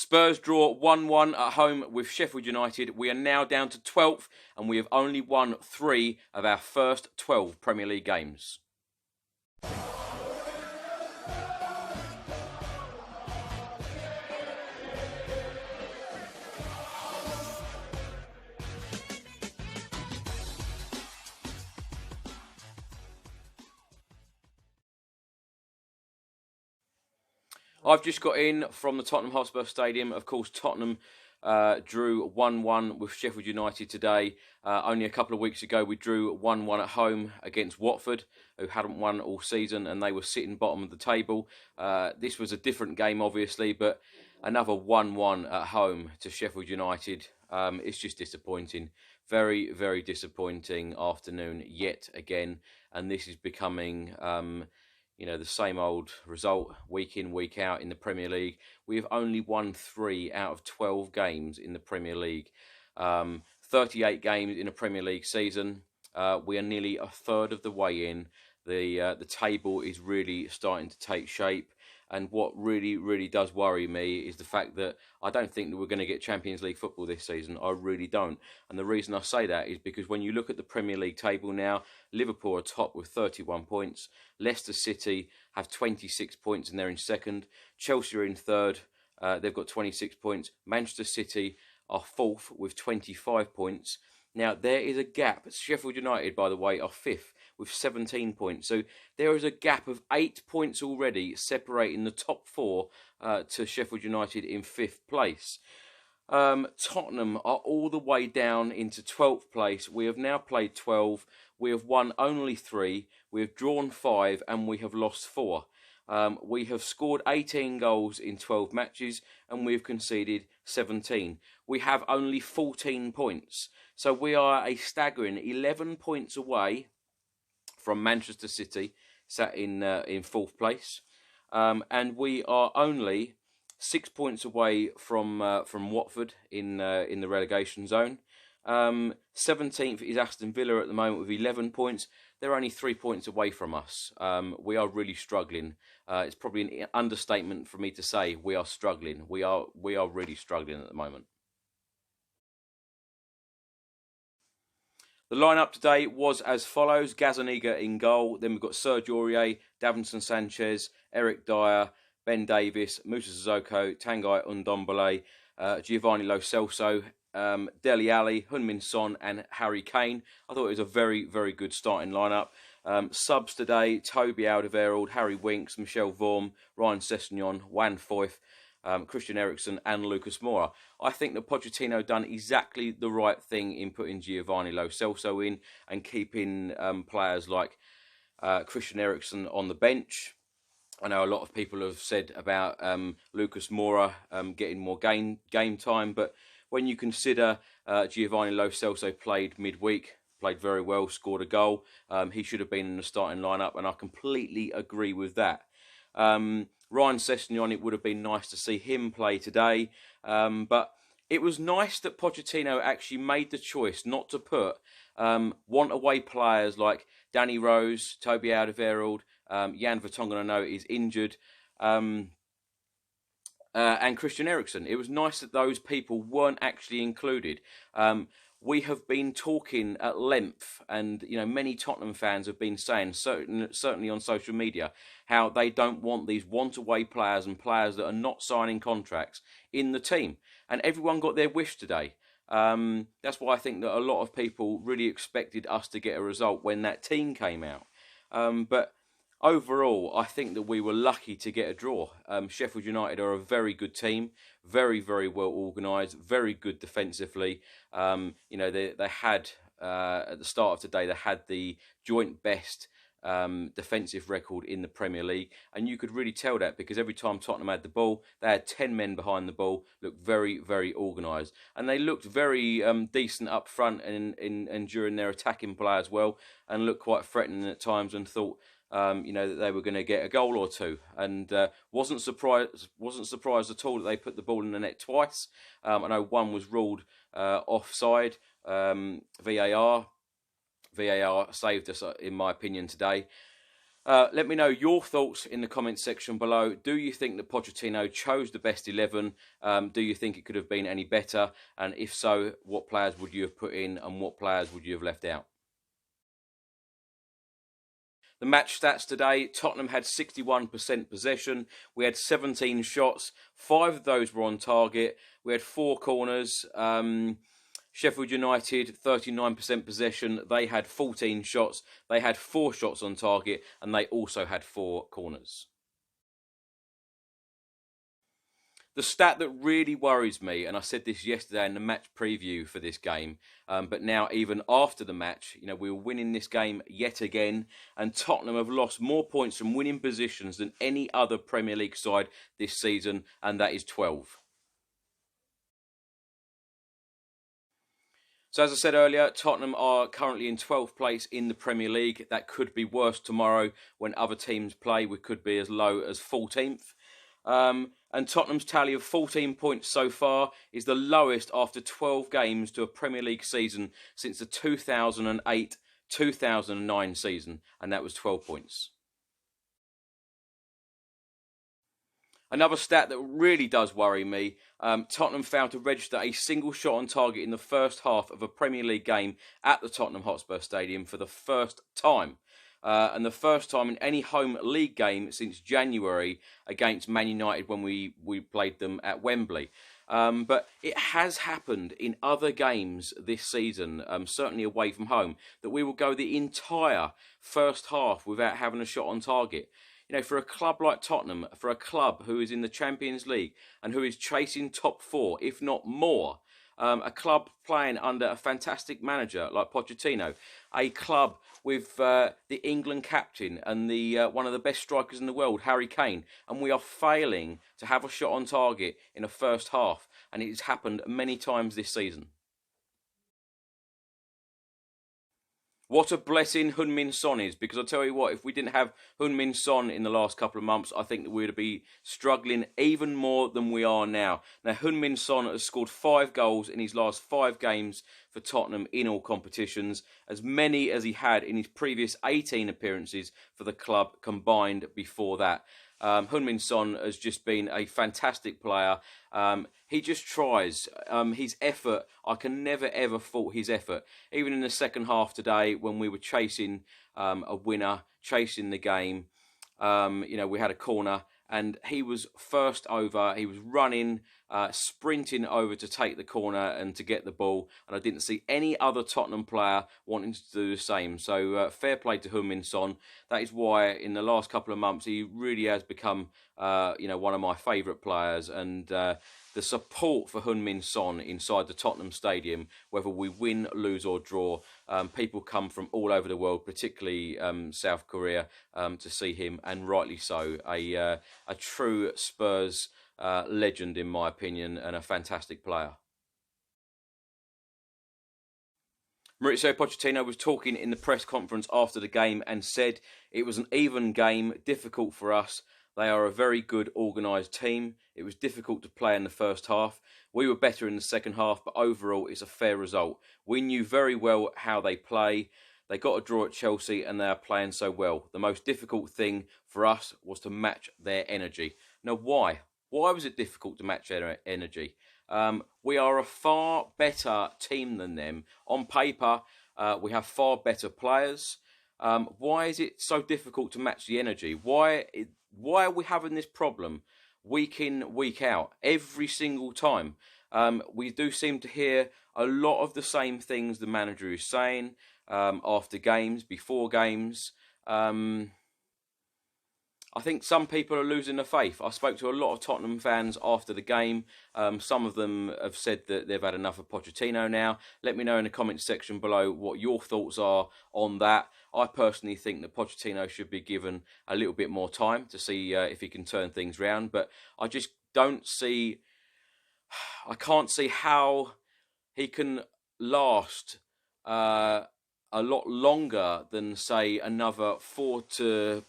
Spurs draw 1-1 at home with Sheffield United. We are now down to 12th and we have only won 3 of our first 12 Premier League games. I've just got in from the Tottenham Hotspur Stadium. Of course, Tottenham drew 1-1 with Sheffield United today. Only a couple of weeks ago, we drew 1-1 at home against Watford, who hadn't won all season, and they were sitting bottom of the table. This was a different game, obviously, but another 1-1 at home to Sheffield United. It's just disappointing. Very, very disappointing afternoon yet again. And this is becoming... the same old result week in, week out in the Premier League. We have only won 3 out of 12 games in the Premier League. 38 games in a Premier League season. We are nearly a third of the way in. The table is really starting to take shape. And what really, really does worry me is the fact that I don't think that we're going to get Champions League football this season. I really don't. And the reason I say that is because when you look at the Premier League table now, Liverpool are top with 31 points. Leicester City have 26 points and they're in second. Chelsea are in third. They've got 26 points. Manchester City are fourth with 25 points. Now, there is a gap. Sheffield United, by the way, are fifth with 17 points. So there is a gap of 8 points already separating the top 4 to Sheffield United in 5th place. Tottenham are all the way down into 12th place. We have now played 12. We have won only 3. We have drawn 5 and we have lost 4. We have scored 18 goals in 12 matches and we have conceded 17. We have only 14 points. So we are a staggering 11 points away from Manchester City, sat in 4th place. And we are only 6 points away from Watford in the relegation zone. 17th is Aston Villa at the moment with 11 points. They're only 3 points away from us. We are really struggling. It's probably an understatement for me to say we are struggling. We are really struggling at the moment. The lineup today was as follows: Gazaniga in goal. Then we've got Serge Aurier, Davinson Sanchez, Eric Dyer, Ben Davis, Moussa Sissoko, Tanguy Ndombele, Giovanni Lo Celso, Dele Alli, Heung-min Son and Harry Kane. I thought it was a very, very good starting lineup. Subs today: Toby Alderweireld, Harry Winks, Michel Vorm, Ryan Sessegnon, Juan Foyth, Christian Eriksen and Lucas Moura. I think that Pochettino done exactly the right thing in putting Giovanni Lo Celso in and keeping players like Christian Eriksen on the bench. I know a lot of people have said about Lucas Moura getting more game time, but when you consider Giovanni Lo Celso played midweek, played very well, scored a goal, he should have been in the starting lineup, and I completely agree with that. Ryan Sessegnon, it would have been nice to see him play today, but it was nice that Pochettino actually made the choice not to put want-away players like Danny Rose, Toby Alderweireld, Jan Vertonghen, I know, is injured, and Christian Eriksen. It was nice that those people weren't actually included. We have been talking at length, and many Tottenham fans have been saying, certainly on social media, how they don't want these want-away players and players that are not signing contracts in the team. And everyone got their wish today. That's why I think that a lot of people really expected us to get a result when that team came out. But overall, I think that we were lucky to get a draw. Sheffield United are a very good team, very, very well organised, very good defensively. They had, at the start of today, they had the joint best defensive record in the Premier League, and you could really tell that because every time Tottenham had the ball, they had 10 men behind the ball, looked very, very organised, and they looked very decent up front and during their attacking play as well, and looked quite threatening at times, and thought that they were going to get a goal or two, and wasn't surprised at all that they put the ball in the net twice. I know one was ruled offside. VAR saved us, in my opinion, today. Let me know your thoughts in the comments section below. Do you think that Pochettino chose the best 11? Do you think it could have been any better? And if so, what players would you have put in and what players would you have left out? The match stats today, Tottenham had 61% possession. We had 17 shots. 5 of those were on target. We had 4 corners. Sheffield United, 39% possession. They had 14 shots. They had 4 shots on target, and they also had 4 corners. The stat that really worries me, and I said this yesterday in the match preview for this game, but now even after the match, we were winning this game yet again, and Tottenham have lost more points from winning positions than any other Premier League side this season, and that is 12. So as I said earlier, Tottenham are currently in 12th place in the Premier League. That could be worse tomorrow when other teams play. We could be as low as 14th. And Tottenham's tally of 14 points so far is the lowest after 12 games to a Premier League season since the 2008-2009 season, and that was 12 points. Another stat that really does worry me, Tottenham failed to register a single shot on target in the first half of a Premier League game at the Tottenham Hotspur Stadium for the first time. And the first time in any home league game since January against Man United when we played them at Wembley. But it has happened in other games this season, certainly away from home, that we will go the entire first half without having a shot on target. For a club like Tottenham, for a club who is in the Champions League and who is chasing top 4, if not more, a club playing under a fantastic manager like Pochettino, a club with the England captain and the one of the best strikers in the world, Harry Kane, and we are failing to have a shot on target in a first half, and it has happened many times this season. What a blessing Heung-min Son is, because I'll tell you what, if we didn't have Heung-min Son in the last couple of months, I think that we would be struggling even more than we are now. Now, Heung-min Son has scored 5 goals in his last 5 games for Tottenham in all competitions, as many as he had in his previous 18 appearances for the club combined before that. Heung-min Son has just been a fantastic player. He just tries. His effort, I can never ever fault his effort. Even in the second half today, when we were chasing a winner, chasing the game, we had a corner and he was first over. He was running, sprinting over to take the corner and to get the ball. And I didn't see any other Tottenham player wanting to do the same. So fair play to Heung-min Son. That is why in the last couple of months he really has become, one of my favourite players. And the support for Heung-min Son inside the Tottenham Stadium, whether we win, lose or draw, people come from all over the world, particularly South Korea, to see him, and rightly so. A true Spurs legend, in my opinion, and a fantastic player. Mauricio Pochettino was talking in the press conference after the game and said it was an even game, difficult for us. They are a very good organised team. It was difficult to play in the first half. We were better in the second half, but overall it's a fair result. We knew very well how they play. They got a draw at Chelsea and they are playing so well. The most difficult thing for us was to match their energy. Now, why? Why was it difficult to match their energy? We are a far better team than them. On paper, we have far better players. Why is it so difficult to match the energy? Why are we having this problem week in, week out, every single time? We do seem to hear a lot of the same things the manager is saying after games, before games. I think some people are losing their faith. I spoke to a lot of Tottenham fans after the game. Some of them have said that they've had enough of Pochettino now. Let me know in the comments section below what your thoughts are on that. I personally think that Pochettino should be given a little bit more time to see if he can turn things round. But I just don't see... I can't see how he can last a lot longer than, say, another 4 to...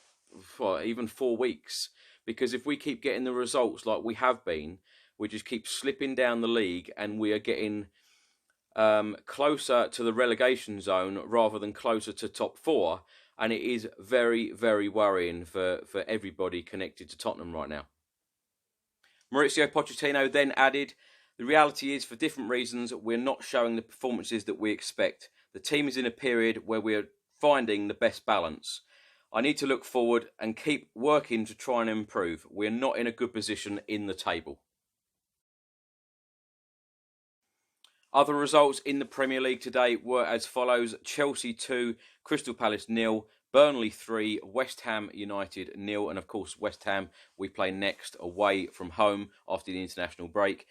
even 4 weeks, because if we keep getting the results like we have been, we just keep slipping down the league and we are getting closer to the relegation zone rather than closer to top 4. and it is very, very worrying for everybody connected to Tottenham right now. Mauricio Pochettino then added, "The reality is, for different reasons, we're not showing the performances that we expect. The team is in a period where we're finding the best balance. I need to look forward and keep working to try and improve. We're not in a good position in the table." Other results in the Premier League today were as follows: Chelsea 2, Crystal Palace 0, Burnley 3, West Ham United 0, and of course West Ham we play next away from home after the international break.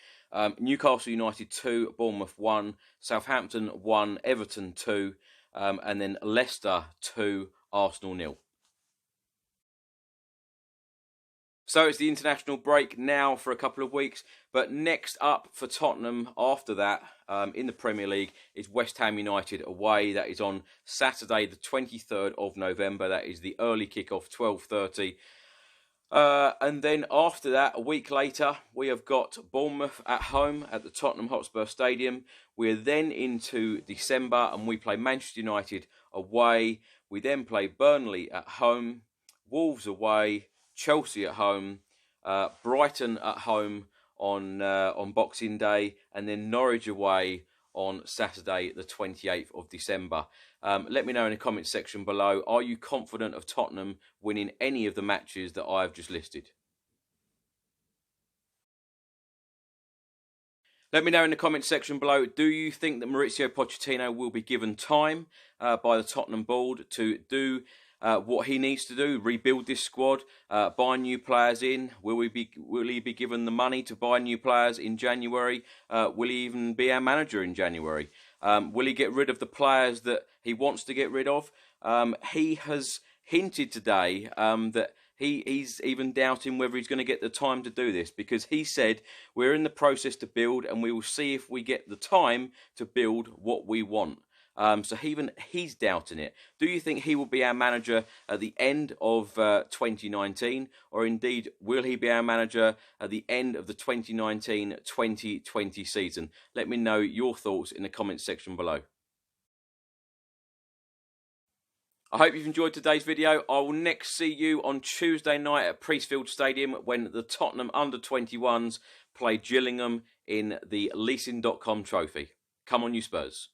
Newcastle United 2, Bournemouth 1, Southampton 1, Everton 2, and then Leicester 2, Arsenal 0. So it's the international break now for a couple of weeks, but next up for Tottenham after that in the Premier League is West Ham United away. That is on Saturday the 23rd of November. That is the early kickoff, 12:30. And then after that, a week later, we have got Bournemouth at home at the Tottenham Hotspur Stadium. We're then into December and we play Manchester United away. We then play Burnley at home, Wolves away, Chelsea at home, Brighton at home on Boxing Day, and then Norwich away on Saturday the 28th of December. Let me know in the comments section below, are you confident of Tottenham winning any of the matches that I've just listed? Let me know in the comments section below, do you think that Mauricio Pochettino will be given time by the Tottenham board to do what he needs to do, rebuild this squad, buy new players in? Will he be given the money to buy new players in January? Will he even be our manager in January? Will he get rid of the players that he wants to get rid of? He has hinted today that he's even doubting whether he's going to get the time to do this, because he said we're in the process to build and we will see if we get the time to build what we want. So he's doubting it. Do you think he will be our manager at the end of 2019? Or indeed, will he be our manager at the end of the 2019-2020 season? Let me know your thoughts in the comments section below. I hope you've enjoyed today's video. I will next see you on Tuesday night at Priestfield Stadium when the Tottenham under-21s play Gillingham in the Leasing.com Trophy. Come on, you Spurs.